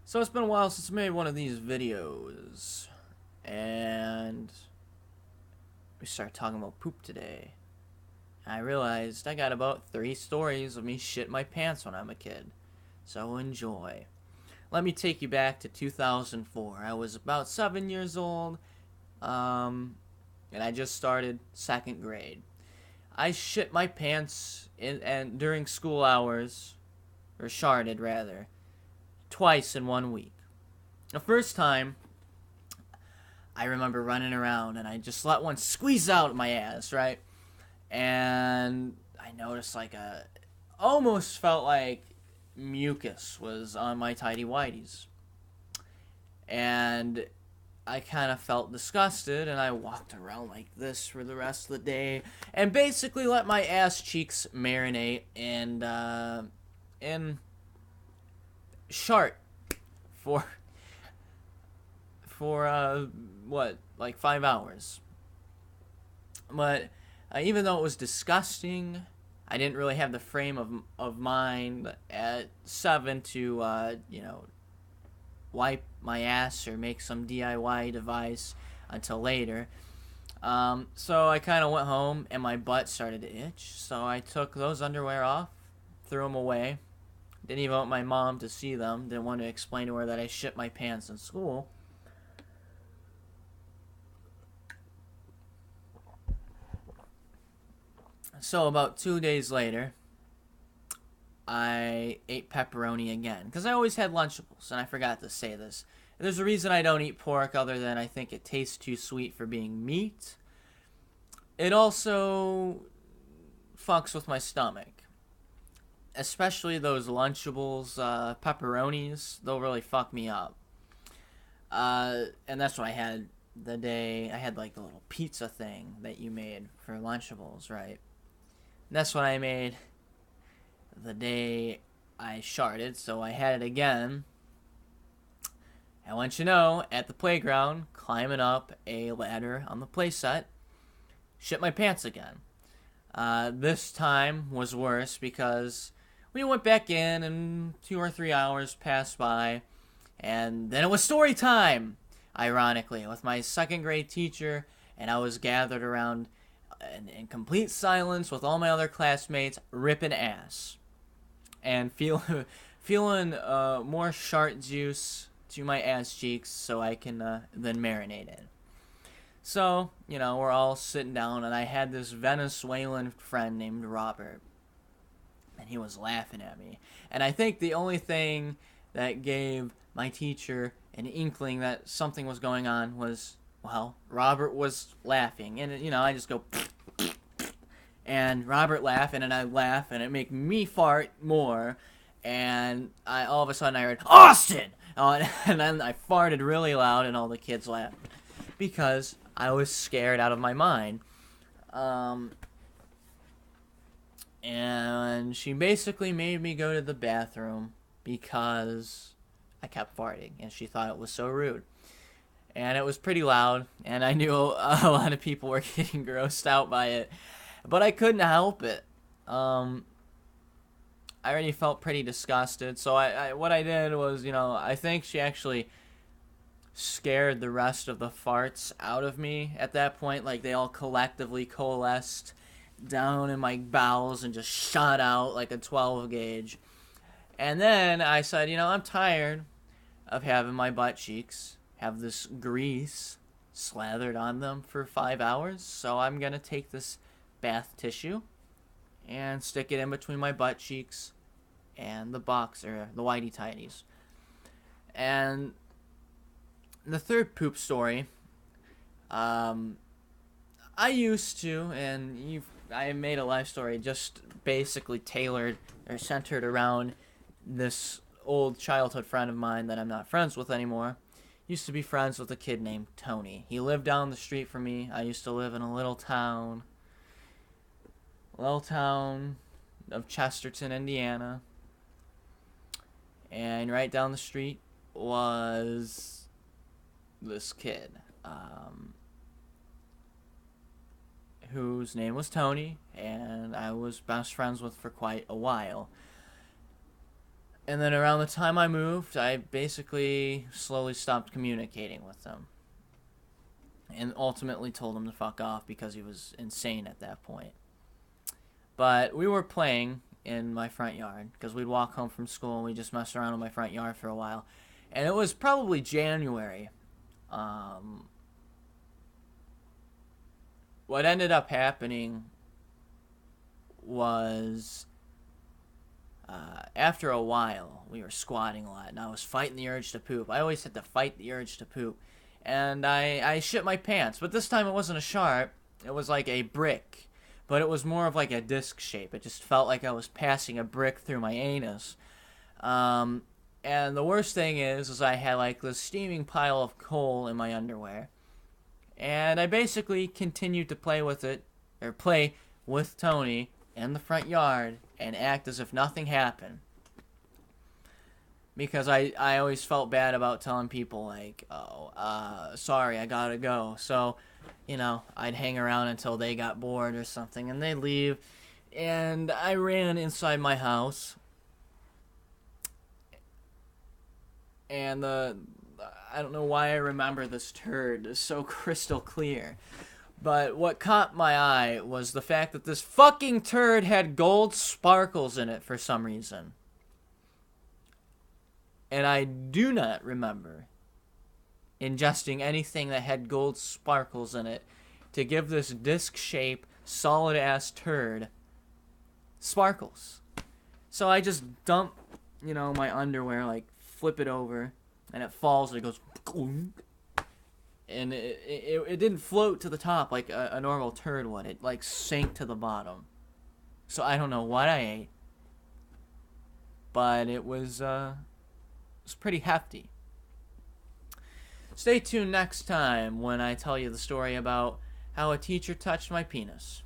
So it's been a while since I made one of these videos, and we started talking about poop today. I realized I got about 3 stories of me shit my pants when I'm a kid. So enjoy. Let me take you back to 2004. I was about 7 years old, and I just started 2nd grade. I shit my pants and during school hours, or sharted rather, twice in 1 week. The first time, I remember running around and I just let one squeeze out of my ass, right? And I noticed almost felt like mucus was on my tidy whities. And I kind of felt disgusted and I walked around like this for the rest of the day and basically let my ass cheeks marinate in Shart for what, like 5 hours. But even though it was disgusting, I didn't really have the frame of mind at 7 to wipe my ass or make some DIY device until later. So I kind of went home and my butt started to itch. So I took those underwear off, threw them away. Didn't even want my mom to see them. Didn't want to explain to her that I shit my pants in school. So about 2 days later, I ate pepperoni again because I always had Lunchables, and I forgot to say this. There's a reason I don't eat pork other than I think it tastes too sweet for being meat. It also fucks with my stomach, especially those Lunchables pepperonis. They'll really fuck me up. And that's what I had the day I had like the little pizza thing that you made for Lunchables, right? And that's what I made the day I sharted, so I had it again. I want you to know, at the playground, climbing up a ladder on the playset, shit my pants again. This time was worse because we went back in and 2 or 3 hours passed by, and then it was story time, ironically, with my 2nd grade teacher, and I was gathered around in complete silence with all my other classmates ripping ass and feeling more Shart juice to my ass cheeks so I can then marinate it. So, we're all sitting down, and I had this Venezuelan friend named Robert, and he was laughing at me. And I think the only thing that gave my teacher an inkling that something was going on was, well, Robert was laughing. And, I just go, and Robert laughing, and I laugh, and it make me fart more. And all of a sudden I heard, Austin! And then I farted really loud, and all the kids laughed. Because I was scared out of my mind. And she basically made me go to the bathroom because I kept farting, and she thought it was so rude. And it was pretty loud, and I knew a lot of people were getting grossed out by it. But I couldn't help it. I already felt pretty disgusted, so what I did was, I think she actually scared the rest of the farts out of me at that point. Like, they all collectively coalesced down in my bowels and just shot out like a 12 gauge. And then I said, I'm tired of having my butt cheeks have this grease slathered on them for 5 hours, so I'm going to take this bath tissue and stick it in between my butt cheeks and the whitey tighties. And the third poop story, I used to, and I made a life story just basically tailored or centered around this old childhood friend of mine that I'm not friends with anymore. Used to be friends with a kid named Tony. He lived down the street from me. I used to live in a little town of Chesterton, Indiana. And right down the street was this kid, whose name was Tony, and I was best friends with for quite a while. And then around the time I moved, I basically slowly stopped communicating with them. And ultimately told him to fuck off because he was insane at that point. But we were playing in my front yard because we'd walk home from school and we just messed around in my front yard for a while. And it was probably January. What ended up happening was after a while, we were squatting a lot, and I was fighting the urge to poop. I always had to fight the urge to poop. And I shit my pants. But this time it wasn't a shart. It was like a brick. But it was more of like a disc shape. It just felt like I was passing a brick through my anus. And the worst thing is I had like this steaming pile of coal in my underwear. And I basically continued to play with it, or play with Tony in the front yard and act as if nothing happened. Because I always felt bad about telling people, like, sorry, I gotta go. So, I'd hang around until they got bored or something, and they'd leave. And I ran inside my house. And I don't know why I remember this turd. It's so crystal clear. But what caught my eye was the fact that this fucking turd had gold sparkles in it for some reason. And I do not remember ingesting anything that had gold sparkles in it to give this disc-shaped, solid-ass turd sparkles. So I just dump, my underwear, like, flip it over, and it falls, and it goes... And it didn't float to the top like a normal turd would. It, like, sank to the bottom. So I don't know what I ate. But it was pretty hefty. Stay tuned next time when I tell you the story about how a teacher touched my penis.